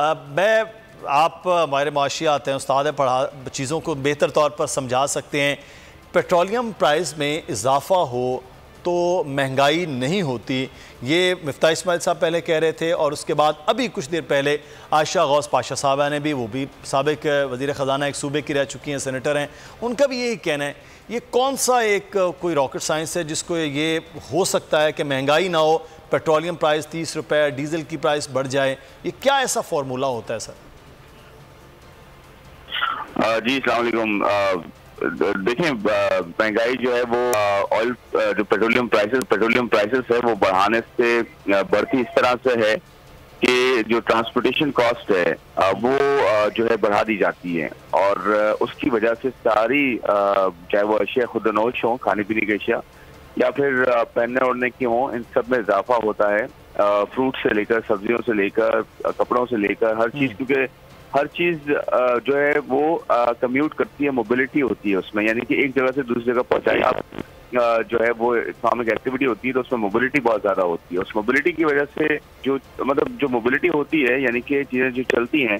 मैं आप हमारे माशियात हैं, उस्ताद हैं, पढ़ा चीज़ों को बेहतर तौर पर समझा सकते हैं। पेट्रोलियम प्राइस में इजाफ़ा हो तो महंगाई नहीं होती, ये मिफ्ताह इस्माइल साहब पहले कह रहे थे, और उसके बाद अभी कुछ देर पहले आयशा गौस पाशा साहबा ने भी, वो भी साबिक वज़ीर ख़जाना एक सूबे की रह चुकी हैं, सेनेटर हैं, उनका भी यही कहना है। ये कौन सा एक कोई रॉकेट साइंस है जिसको ये हो सकता है कि महंगाई ना हो, पेट्रोलियम प्राइस 30 रुपये, डीजल की प्राइस बढ़ जाए? ये क्या ऐसा फार्मूला होता है सर? जी अस्सलाम वालेकुम। देखिए, महंगाई जो है वो ऑयल जो पेट्रोलियम प्राइसेस है वो बढ़ाने से बढ़ती इस तरह से है कि जो ट्रांसपोर्टेशन कॉस्ट है वो जो है बढ़ा दी जाती है, और उसकी वजह से सारी चाहे वो अशिया खुदनोश हो, खाने पीने की अशिया या फिर पहनने ओढ़ने की हो, इन सब में इजाफा होता है। फ्रूट से लेकर, सब्जियों से लेकर, कपड़ों से लेकर हर चीज, क्योंकि हर चीज जो है वो कम्यूट करती है, मोबिलिटी होती है उसमें, यानी कि एक जगह से दूसरी जगह पहुंचाई आप जो है वो इकोनॉमिक एक्टिविटी होती है, तो उसमें मोबिलिटी बहुत ज्यादा होती है। उस मोबिलिटी की वजह से जो जो मोबिलिटी होती है, यानी कि चीजें जो चलती हैं,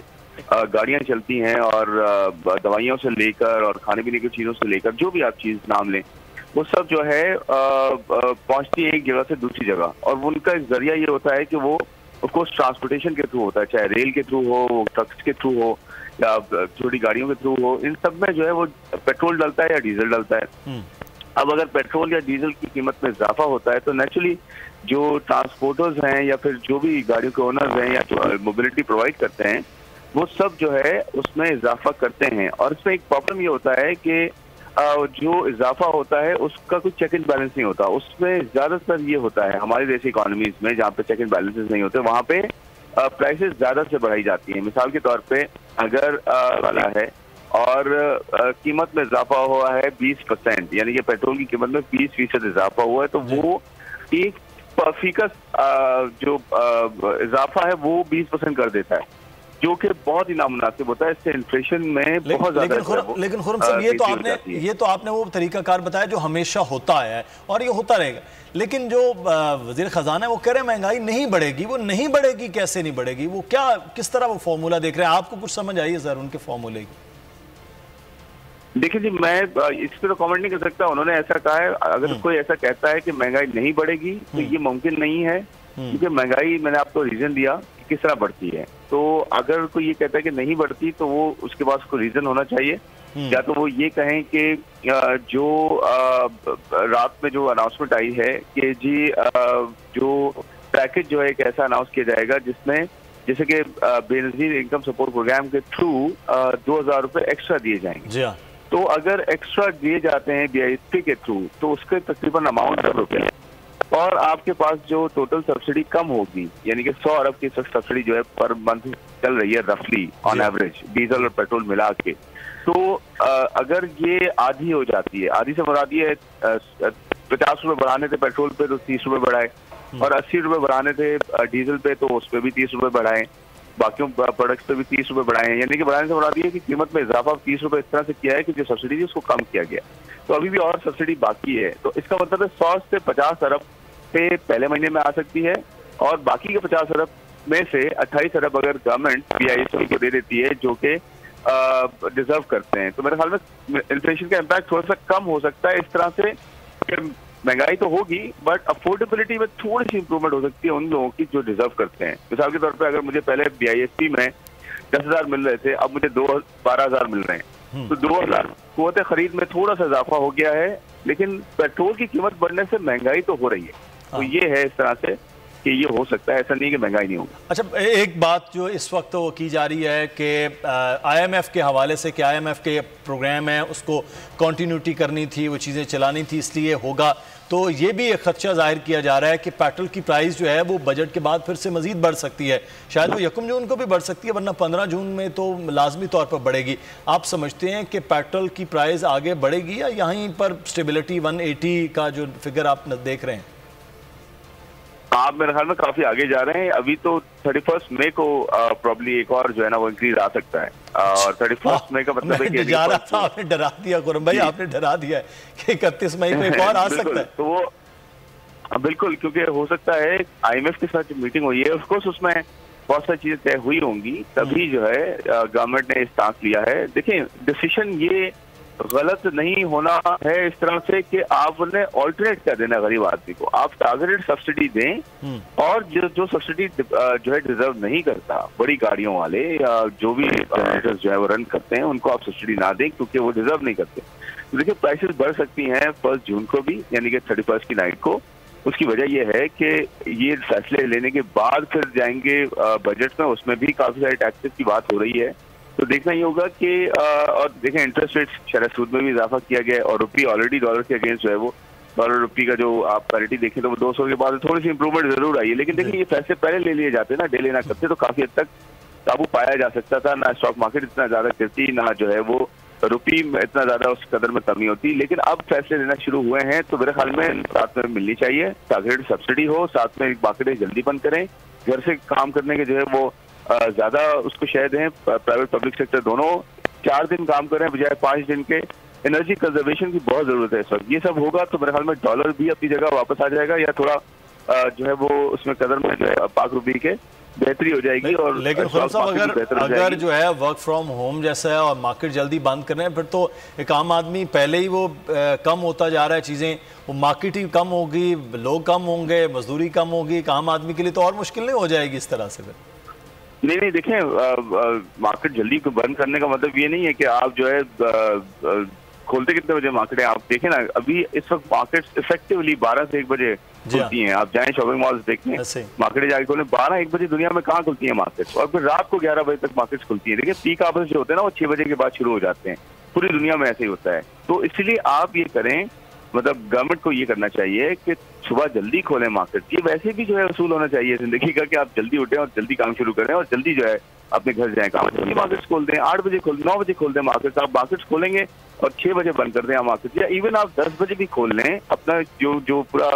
गाड़ियां चलती हैं, और दवाइयों से लेकर और खाने पीने की चीजों से लेकर जो भी आप चीज नाम लें, वो सब जो है पहुंचती है एक जगह से दूसरी जगह, और उनका एक जरिया ये होता है कि वो ऑफकोर्स ट्रांसपोर्टेशन के थ्रू होता है, चाहे रेल के थ्रू हो, ट्रक्स के थ्रू हो, या छोटी गाड़ियों के थ्रू हो। इन सब में जो है वो पेट्रोल डलता है या डीजल डलता है। अब अगर पेट्रोल या डीजल की कीमत में इजाफा होता है तो नेचुरली जो ट्रांसपोर्टर्स हैं या फिर जो भी गाड़ियों के ओनर्स हैं या जो मोबिलिटी प्रोवाइड करते हैं, वो सब जो है उसमें इजाफा करते हैं। और इसमें एक प्रॉब्लम ये होता है कि जो इजाफा होता है उसका कोई चेक एंड बैलेंस नहीं होता। उसमें ज्यादातर ये होता है हमारी जैसी इकोनॉमीज में जहाँ पे चेक एंड बैलेंसेस नहीं होते, वहाँ पे प्राइसेस ज्यादा से बढ़ाई जाती हैं। मिसाल के तौर पे अगर वाला है और कीमत में इजाफा हुआ है 20%, यानी कि पेट्रोल की कीमत में 20% इजाफा हुआ है, तो वो एक फीकस जो इजाफा है वो 20% कर देता है, जो कि बहुत ही नामुनासिब होता है। इससे इन्फ्लेशन में बहुत ज्यादा। लेकिन खुर्रम साहब, ये तो आपने वो तरीकाकार बताया जो हमेशा होता है और ये होता रहेगा। लेकिन जो वजीर खजाना है वो कह रहे हैं महंगाई नहीं बढ़ेगी। वो नहीं बढ़ेगी, कैसे नहीं बढ़ेगी? वो क्या, किस तरह वो फॉर्मूला देख रहे हैं? आपको कुछ समझ आई है सर उनके फॉर्मूले की? देखिए जी, मैं इस पर तो कमेंट नहीं कर सकता। उन्होंने ऐसा कहा है। अगर कोई ऐसा कहता है कि महंगाई नहीं बढ़ेगी तो ये मुमकिन नहीं है, क्योंकि महंगाई, मैंने आपको रीजन दिया कि किस तरह बढ़ती है। तो अगर कोई ये कहता है कि नहीं बढ़ती तो वो उसके पास कोई रीजन होना चाहिए। या तो वो ये कहें कि जो रात में जो अनाउंसमेंट आई है कि जी जो पैकेज जो है एक ऐसा अनाउंस किया जाएगा जिसमें जैसे कि बेनजीर इनकम सपोर्ट प्रोग्राम के थ्रू 2000 रुपए एक्स्ट्रा दिए जाएंगे। तो अगर एक्स्ट्रा दिए जाते हैं BISP के थ्रू तो उसके तकरीबन अमाउंट 10 रुपए है, और आपके पास जो टोटल सब्सिडी कम होगी, यानी कि 100 अरब की सब्सिडी जो है पर मंथ चल रही है रफली ऑन एवरेज डीजल और पेट्रोल मिला के, तो अगर ये आधी हो जाती है, आधी से मुराद ये 50 रुपए बढ़ाने थे पेट्रोल पे तो 30 रुपए बढ़ाए, और 80 रुपए बढ़ाने थे डीजल पे तो उस पर भी 30 रुपए बढ़ाए, बाकी प्रोडक्ट्स पे भी 30 रुपए बढ़ाए हैं। यानी कि बढ़ाने से मुराद ये है कि कीमत में इजाफा 30 रुपए इस तरह से किया है कि जो सब्सिडी थी उसको कम किया गया, तो अभी भी और सब्सिडी बाकी है। तो इसका मतलब है 100 से 50 अरब पे पहले महीने में आ सकती है, और बाकी के 50 अरब में से 28 अरब अगर गवर्नमेंट BISP को दे देती है जो कि डिजर्व करते हैं, तो मेरे ख्याल में इन्फ्लेशन का इम्पैक्ट थोड़ा सा कम हो सकता है। इस तरह से महंगाई तो होगी बट अफोर्डेबिलिटी में थोड़ी सी इंप्रूवमेंट हो सकती है उन लोगों की जो डिजर्व करते हैं। मिसाल के तौर पे अगर मुझे पहले BISP में 10,000 मिल रहे थे, अब मुझे 12,000 मिल रहे हैं, तो 2,000 कुव्वत खरीद में थोड़ा सा इजाफा हो गया है, लेकिन पेट्रोल की कीमत बढ़ने से महंगाई तो हो रही है। तो ये है इस तरह से कि ये हो सकता है, ऐसा नहीं कि महंगाई नहीं होगी। अच्छा, एक बात जो इस वक्त वो की जा रही है कि IMF के हवाले से कि IMF के प्रोग्राम है उसको कंटिन्यूटी करनी थी, वो चीज़ें चलानी थी, इसलिए होगा। तो ये भी एक खदशा जाहिर किया जा रहा है कि पेट्रोल की प्राइस जो है वो बजट के बाद फिर से मजीद बढ़ सकती है। शायद वो 1 जून को भी बढ़ सकती है, वरना 15 जून में तो लाजमी तौर पर बढ़ेगी। आप समझते हैं कि पेट्रोल की प्राइस आगे बढ़ेगी या यहीं पर स्टेबिलिटी 180 का जो फिगर आप देख रहे हैं? आप मेरे ख्याल में काफी आगे जा रहे हैं। अभी तो 31 मई को प्रॉब्ली एक और जो है ना वो इंक्रीज आ सकता है, और 31 मई का मतलब है कि आपने डरा दिया खुर्रम भाई, आपने डरा दिया कि 31 मई को एक और आ सकता है। तो वो बिल्कुल, क्योंकि हो सकता है IMF के साथ जो मीटिंग हुई है ऑफकोर्स उसमें बहुत सारी चीजें तय हुई होंगी, तभी जो है गवर्नमेंट ने स्टांस लिया है। देखिए, डिसीजन ये गलत नहीं होना है इस तरह से कि आपने ऑल्टरनेट कर देना गरीब आदमी को, आप टारगेटेड सब्सिडी दें और जो सब्सिडी जो है डिजर्व नहीं करता, बड़ी गाड़ियों वाले या जो भी जो है वो रन करते हैं, उनको आप सब्सिडी ना दें क्योंकि वो डिजर्व नहीं करते। तो देखिए, प्राइसेस बढ़ सकती हैं 1 जून को भी, यानी कि 31 की नाइट को। उसकी वजह यह है कि ये फैसले लेने के बाद फिर जाएंगे बजट में, उसमें भी काफी सारे टैक्सेस की बात हो रही है। तो देखना ही होगा कि और देखें, इंटरेस्ट रेट शरह सूद में भी इजाफा किया गया है और रुपये ऑलरेडी डॉलर के अगेंस्ट जो है वो डॉलर रुपये का जो आप पैरिटी देखें तो वो 200 के बाद थोड़ी सी इंप्रूवमेंट जरूर आई है। लेकिन देखिए, ये फैसले पहले ले लिए जाते ना, डिले ना करते तो काफी हद तक काबू पाया जा सकता था। ना स्टॉक मार्केट इतना ज्यादा गिरती, ना जो है वो रुपये में इतना ज्यादा उस कदर में कमी होती। लेकिन अब फैसले लेना शुरू हुए हैं तो मेरे ख्याल में साथ में मिलनी चाहिए, टारगेटेड सब्सिडी हो, साथ में मार्केटें जल्दी बंद करें, घर से काम करने के जो है वो ज्यादा उसको शायद हैं, प्राइवेट पब्लिक सेक्टर दोनों 4 दिन काम करें बजाय 5 दिन के। एनर्जी कंजर्वेशन की बहुत जरूरत है इस वक्त। ये सब होगा तो मेरे ख्याल में डॉलर भी अपनी जगह वापस आ जाएगा या थोड़ा जो है वो उसमें कदर में जो है पाक रुपये के बेहतरी हो जाएगी। और लेकिन खुद साहब अगर जो है वर्क फ्रॉम होम जैसा है और मार्केट जल्दी बंद कर रहे हैं, फिर तो एक आम आदमी पहले ही वो कम होता जा रहा है चीज़ें, वो मार्केट ही कम होगी, लोग कम होंगे, मजदूरी कम होगी, एक आम आदमी के लिए तो और मुश्किल नहीं हो जाएगी इस तरह से? फिर नहीं देखें, मार्केट जल्दी बंद करने का मतलब ये नहीं है कि आप जो है खोलते कितने बजे मार्केट है। आप देखें ना, अभी इस वक्त मार्केट इफेक्टिवली 12 से 1 बजे खुलती हैं। आप जाएं शॉपिंग मॉल्स देखें, मार्केट जाके खोलें, 12-1 बजे दुनिया में कहाँ खुलती है मार्केट, और फिर रात को 11 बजे तक मार्केट खुलती है। देखिए, पीक आवर्स जो होते हैं ना वो 6 बजे के बाद शुरू हो जाते हैं, पूरी दुनिया में ऐसे ही होता है। तो इसलिए आप ये करें, मतलब गवर्नमेंट को ये करना चाहिए कि सुबह जल्दी खोलें मार्केट। ये वैसे भी जो है असूल होना चाहिए जिंदगी का कि आप जल्दी उठें और जल्दी काम शुरू करें और जल्दी जो है अपने घर जाएं, काम जल्दी मार्केट्स खोल दें, 8 बजे खोल 9 बजे खोल दें मार्केट्स। आप मार्केट्स खोलेंगे और 6 बजे बंद कर दें आप मार्केट, या इवन आप 10 बजे भी खोल लें, अपना जो पूरा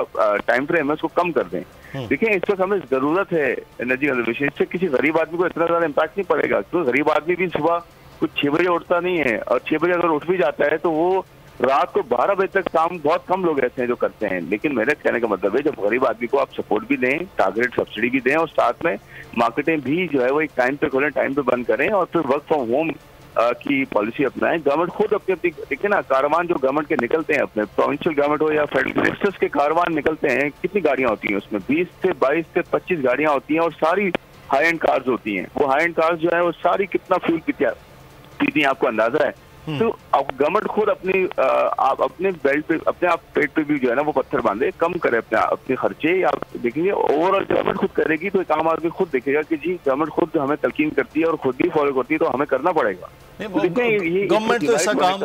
टाइम फ्रेम है उसको कम कर दें। देखिए, इस वक्त हमें जरूरत है एनर्जी कंजर्वेशन, इससे किसी गरीब आदमी को इतना ज्यादा इम्पैक्ट नहीं पड़ेगा क्योंकि गरीब आदमी भी सुबह कुछ 6 बजे उठता नहीं है, और 6 बजे अगर उठ भी जाता है तो वो रात को 12 बजे तक काम, बहुत कम लोग ऐसे हैं जो करते हैं। लेकिन मेरे कहने का मतलब है, जब गरीब आदमी को आप सपोर्ट भी दें, टारगेटेड सब्सिडी भी दें और साथ में मार्केटें भी जो है वो एक टाइम पे खोलें, टाइम पे बंद करें और फिर वर्क फ्रॉम होम की पॉलिसी अपनाएं। गवर्नमेंट खुद अपनी देखिए ना, कारवान जो गवर्नमेंट के निकलते हैं, अपने प्रोविंशियल गवर्नमेंट हो या फेडरल मिनिस्टर्स के कारवान निकलते हैं, कितनी गाड़ियां होती हैं उसमें? 20 से 22 से 25 गाड़ियां होती हैं और सारी हाई एंड कार्स होती हैं। वो हाई एंड कार्स जो है वो सारी कितना फ्यूल पीती हैं, आपको अंदाजा है? तो अब गवर्नमेंट खुद आप अपने बेल्ट पे, अपने आप पेट पे भी जो है ना वो पत्थर बांधे, कम करे अपने खर्चे। आप देखेंगे ओवरऑल गवर्नमेंट खुद करेगी तो एक आम आदमी खुद देखेगा कि जी गवर्नमेंट खुद हमें तलकीन करती है और खुद भी फॉलो करती है, तो हमें करना पड़ेगा। गवर्नमेंट तो ऐसा काम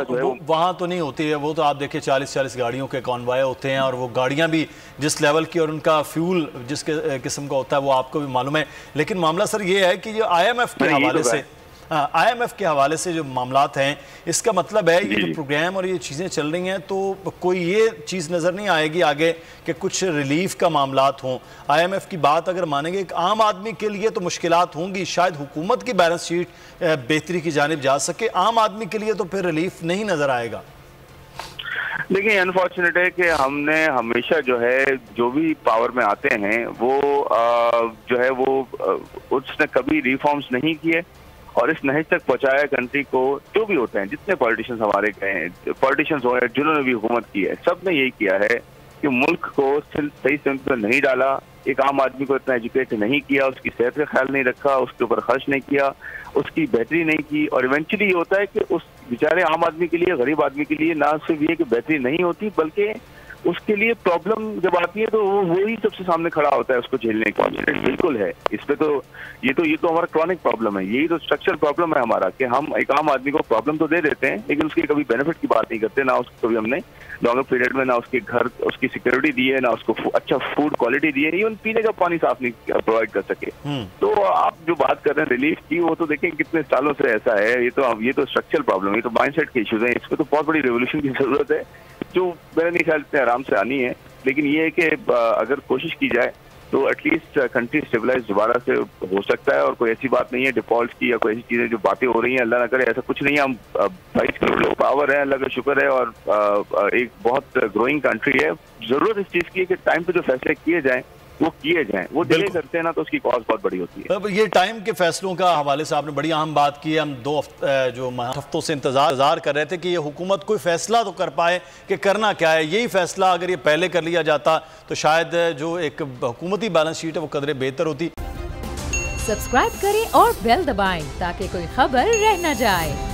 वहाँ तो नहीं होती है, वो तो आप देखिए 40-40 गाड़ियों के कॉन्वाय होते हैं और वो गाड़ियाँ भी जिस लेवल की और उनका फ्यूल जिस किस्म का होता है वो आपको भी मालूम है। लेकिन मामला सर ये है कि जो IMF के हवाले से IMF के हवाले से जो मामलात हैं, इसका मतलब है ये जो प्रोग्राम और ये चीज़ें चल रही हैं तो कोई ये चीज़ नज़र नहीं आएगी आगे कि कुछ रिलीफ का मामलात हों। IMF की बात अगर मानेंगे, एक आम आदमी के लिए तो मुश्किलात होंगी, शायद हुकूमत की बैलेंस शीट बेहतरी की जानिब जा सके, आम आदमी के लिए तो फिर रिलीफ नहीं नज़र आएगा। देखिए, अनफॉर्चुनेट है कि हमने हमेशा जो है जो भी पावर में आते हैं वो जो है वो उसने कभी रिफॉर्म्स नहीं किए और इस नहज तक पहुंचाया कंट्री को। जो भी होते हैं, जितने पॉलिटिशियंस हमारे गए हैं, पॉलिटिशियंस हो जिन्होंने भी हुकूमत की है, सब ने यही किया है कि मुल्क को सही सिमत में नहीं डाला, एक आम आदमी को इतना एजुकेट नहीं किया, उसकी सेहत का ख्याल नहीं रखा, उसके ऊपर खर्च नहीं किया, उसकी बेहतरी नहीं की। और इवेंचुअली ये होता है कि उस बेचारे आम आदमी के लिए, गरीब आदमी के लिए ना सिर्फ ये कि बेहतरी नहीं होती, बल्कि उसके लिए प्रॉब्लम जब आती है तो वो ही सबसे सामने खड़ा होता है उसको झेलने का। बिल्कुल है इस पे, तो ये तो हमारा क्रॉनिक प्रॉब्लम है, यही तो स्ट्रक्चरल प्रॉब्लम है हमारा कि हम एक आम आदमी को प्रॉब्लम तो दे देते हैं लेकिन उसकी कभी बेनिफिट की बात नहीं करते, ना उसको कभी हमने लॉन्गर पीरियड में ना उसके घर उसकी सिक्योरिटी दी है, ना उसको अच्छा फूड क्वालिटी दी है, इवन पीने का पानी साफ नहीं प्रोवाइड कर सके। तो आप जो बात कर रहे हैं रिलीफ की, वो तो देखें कितने सालों से ऐसा है। ये तो स्ट्रक्चरल प्रॉब्लम है, ये तो माइंडसेट के इश्यूज हैं, इसमें तो बहुत बड़ी रेवोल्यूशन की जरूरत है जो मेरे नहीं ख्याल इतने आराम से आनी है। लेकिन ये है कि अगर कोशिश की जाए तो एटलीस्ट कंट्री स्टेबलाइज दोबारा से हो सकता है। और कोई ऐसी बात नहीं है डिफॉल्ट की या कोई ऐसी चीजें जो बातें हो रही हैं, अल्लाह ना करे ऐसा कुछ नहीं है। हम 22 करोड़ लोग पावर है, अल्लाह का शुक्र है, और एक बहुत ग्रोइंग कंट्री है। जरूरत इस चीज की है कि टाइम पे जो फैसले किए जाएं वो किए जाएं। वो डिले करते हैं ना तो उसकी कॉस्ट बहुत बड़ी होती है। अब ये टाइम के फैसलों का हवाले से आपने बड़ी अहम बात की है। हम 2 हफ्तों से इंतजार कर रहे थे कि ये हुकूमत कोई फैसला तो कर पाए कि करना क्या है। यही फैसला अगर ये पहले कर लिया जाता तो शायद जो एक हुकूमती बैलेंस शीट है वो कदरे बेहतर होती। सब्सक्राइब करें और बेल दबाएं ताकि कोई खबर रह न जाए।